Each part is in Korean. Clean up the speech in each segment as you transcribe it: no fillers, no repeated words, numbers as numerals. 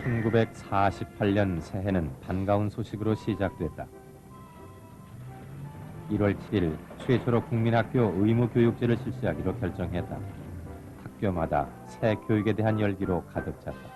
1948년 새해는 반가운 소식으로 시작됐다. 1월 7일 최초로 국민학교 의무교육제를 실시하기로 결정했다. 학교마다 새 교육에 대한 열기로 가득 찼다.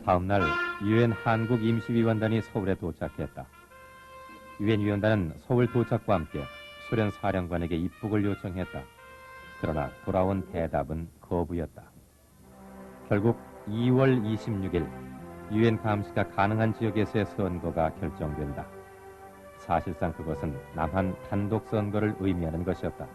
다음 날 유엔 한국임시위원단이 서울에 도착했다. 유엔 위원단은 서울 도착과 함께 소련 사령관에게 입국을 요청했다. 그러나 돌아온 대답은 거부였다. 결국 2월 26일 유엔 감시가 가능한 지역에서의 선거가 결정된다. 사실상 그것은 남한 단독 선거를 의미하는 것이었다.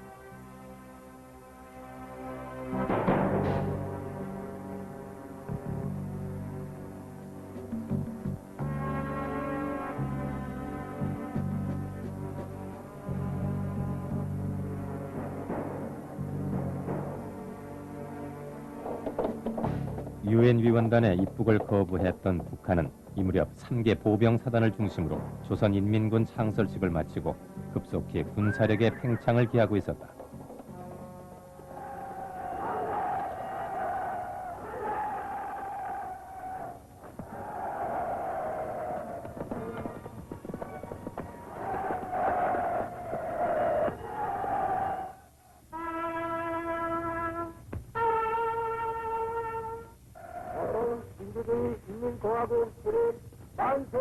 유엔 위원단의 입국을 거부했던 북한은 이 무렵 3개 보병 사단을 중심으로 조선인민군 창설식을 마치고 급속히 군사력의 팽창을 기하고 있었다. 인민공화국 수립 만세!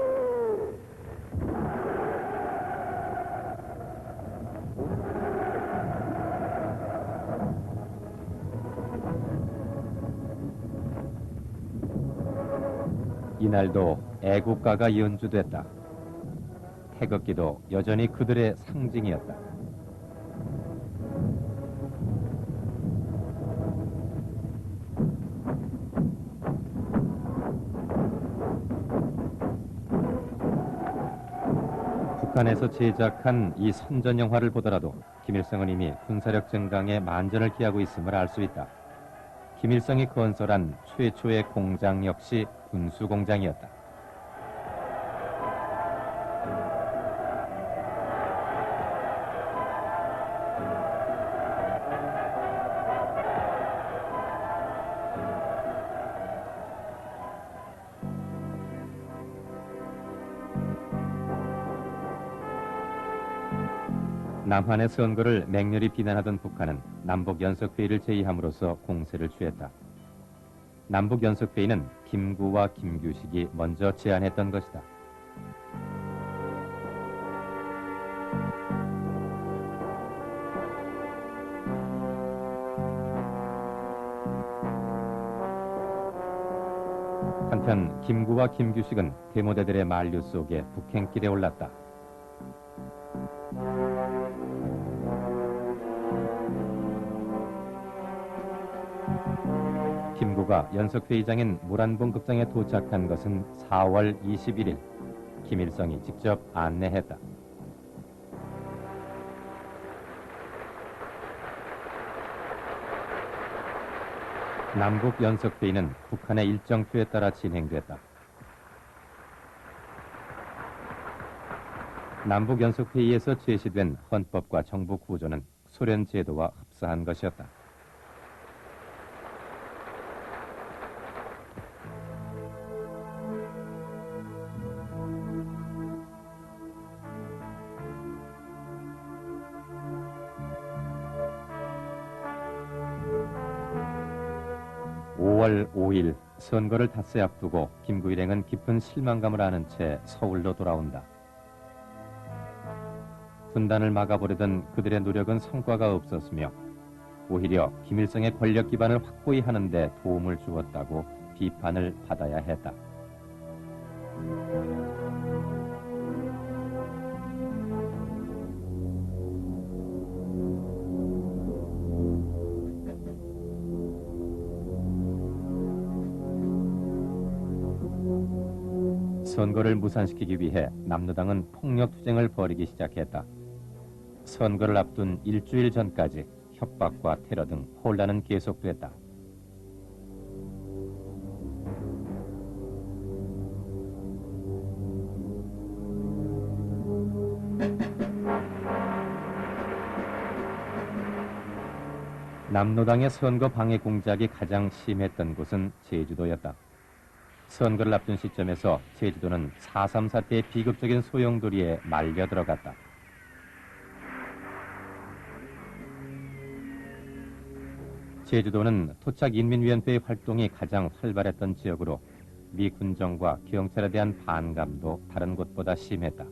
이날도 애국가가 연주됐다. 태극기도 여전히 그들의 상징이었다. 북한에서 제작한 이 선전 영화를 보더라도 김일성은 이미 군사력 증강에 만전을 기하고 있음을 알 수 있다. 김일성이 건설한 최초의 공장 역시 군수 공장이었다. 남한의 선거를 맹렬히 비난하던 북한은 남북연석회의를 제의함으로써 공세를 취했다. 남북연석회의는 김구와 김규식이 먼저 제안했던 것이다. 한편 김구와 김규식은 대모대들의 만류 속에 북행길에 올랐다. 김구가 연석회의장인 무란봉 극장에 도착한 것은 4월 21일. 김일성이 직접 안내했다. 남북 연석회의는 북한의 일정표에 따라 진행됐다. 남북 연석회의에서 제시된 헌법과 정부 구조는 소련 제도와 흡사한 것이었다. (5월 5일) 선거를 닷새 앞두고 김구 일행은 깊은 실망감을 아는 채 서울로 돌아온다. 분단을 막아보려던 그들의 노력은 성과가 없었으며 오히려 김일성의 권력 기반을 확고히 하는 데 도움을 주었다고 비판을 받아야 했다. 선거를 무산시키기 위해 남로당은 폭력투쟁을 벌이기 시작했다. 선거를 앞둔 일주일 전까지 협박과 테러 등 혼란은 계속됐다. 남로당의 선거 방해 공작이 가장 심했던 곳은 제주도였다. 선거를 앞둔 시점에서 제주도는 4.3 사태의 비극적인 소용돌이에 말려 들어갔다. 제주도는 토착인민위원회의 활동이 가장 활발했던 지역으로 미 군정과 경찰에 대한 반감도 다른 곳보다 심했다.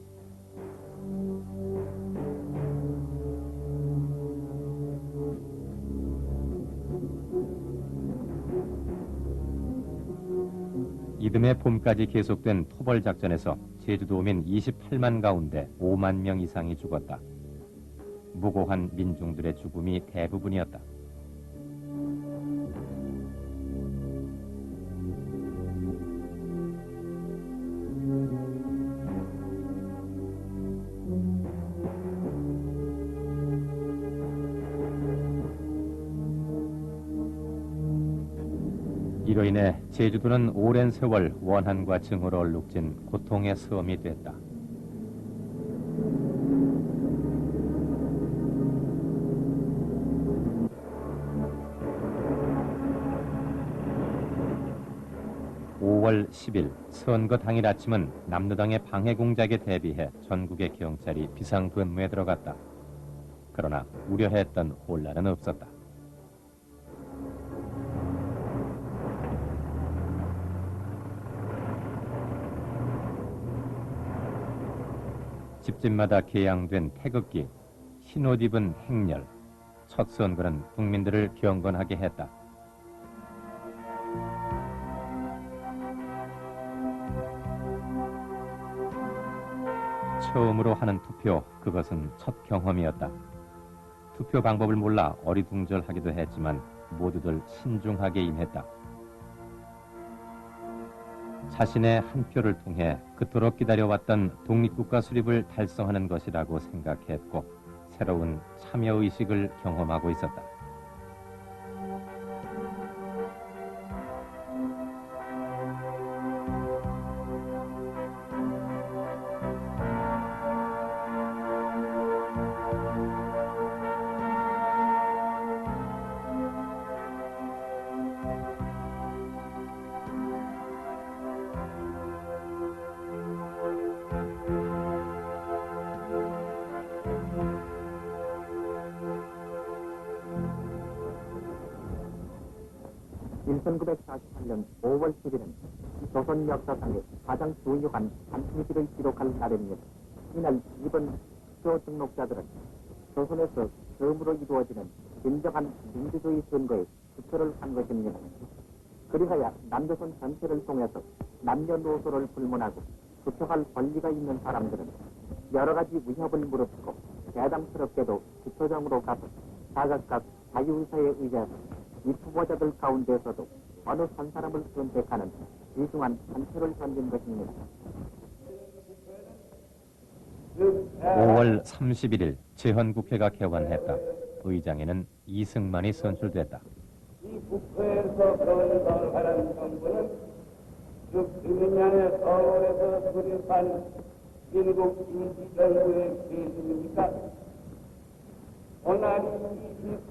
이듬해 봄까지 계속된 토벌 작전에서 제주도민 28만 가운데 5만 명 이상이 죽었다. 무고한 민중들의 죽음이 대부분이었다. 이로 인해 제주도는 오랜 세월 원한과 증오로 얼룩진 고통의 섬이 됐다. (5월 10일) 선거 당일 아침은 남로당의 방해 공작에 대비해 전국의 경찰이 비상근무에 들어갔다. 그러나 우려했던 혼란은 없었다. 집집마다 개양된 태극기, 흰옷 입은 행렬, 첫 선거는 국민들을 경건하게 했다. 처음으로 하는 투표, 그것은 첫 경험이었다. 투표 방법을 몰라 어리둥절하기도 했지만 모두들 신중하게 임했다. 자신의 한 표를 통해 그토록 기다려왔던 독립국가 수립을 달성하는 것이라고 생각했고 새로운 참여의식을 경험하고 있었다. (1948년 5월 10일은) 조선 역사상의 가장 중요한 한승기를 기록할 날입니다. 이날 이번 투표 등록자들은 조선에서 처음으로 이루어지는 진정한 민주주의 선거에 투표를 한 것입니다. 그리하여 남조선 전체를 통해서 남녀노소를 불문하고 투표할 권리가 있는 사람들은 여러 가지 위협을 무릅쓰고 대담스럽게도 투표장으로 가서 자각각 자유의사에 의해서 이 후보자들 가운데서도 어느 한 사람을 선택하는 귀중한 한 표를 던진 것입니다. 5월 31일 재헌국회가 개원했다. 의장에는 이승만이 선출됐다. 이 국회에서 건설하는 정부는 즉 김인양의 서울에서 수립한 민국 임시정부의 계승입니까? 오늘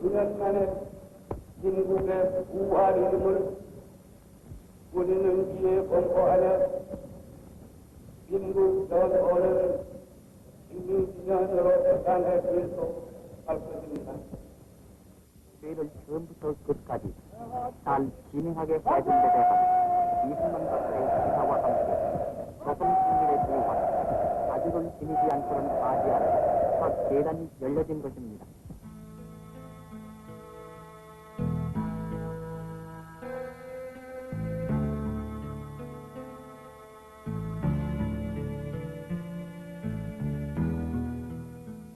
29년 만에 민국의 부활 이름을 우리는 이에 공포하여 민국 전원을 김민진으로 대단해 계속할 것입니다. 회의를 처음부터 끝까지 잘 진행하게 해준 데 대한 이승만 박사의 기사와 함께 조선 국민의 부와 아직은 지니지 않고는 맞이하는 첫 대단이 열려진 것입니다.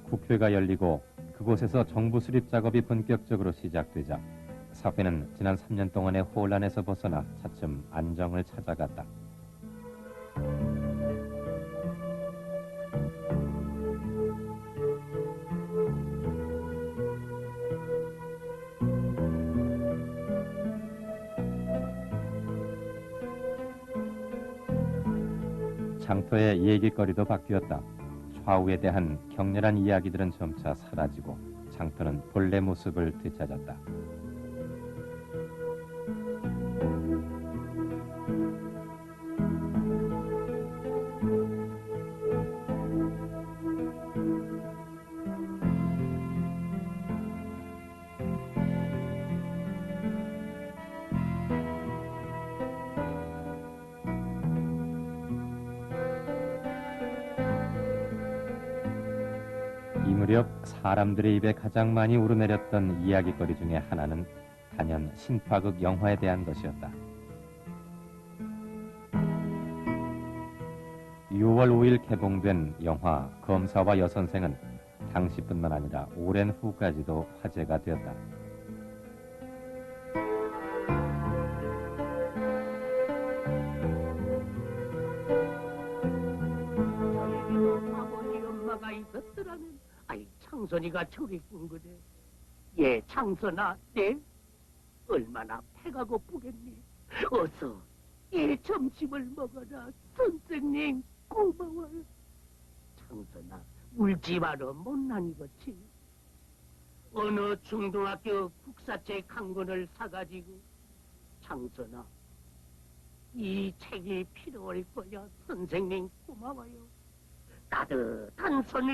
국회가 열리고 그곳에서 정부 수립 작업이 본격적으로 시작되자 사회는 지난 3년 동안의 혼란에서 벗어나 차츰 안정을 찾아갔다. 장터의 얘기거리도 바뀌었다. 좌우에 대한 격렬한 이야기들은 점차 사라지고 장터는 본래 모습을 되찾았다. 이 무렵 사람들의 입에 가장 많이 오르내렸던 이야기거리 중에 하나는 단연 신파극 영화에 대한 것이었다. 6월 5일 개봉된 영화 검사와 여선생은 당시뿐만 아니라 오랜 후까지도 화제가 되었다. 저에게도 아버지 엄마가 있었더라면 아이 창선이가 저리 군 거래. 예, 창선아, 네? 얼마나 배가 고프겠니? 어서 예 점심을 먹어라. 선생님 고마워요. 창선아, 울지 마라. 못난이겠지. 어느 중등학교 국사책 한 권을 사가지고 창선아, 이 책이 필요할 거야. 선생님 고마워요. 따뜻한 손을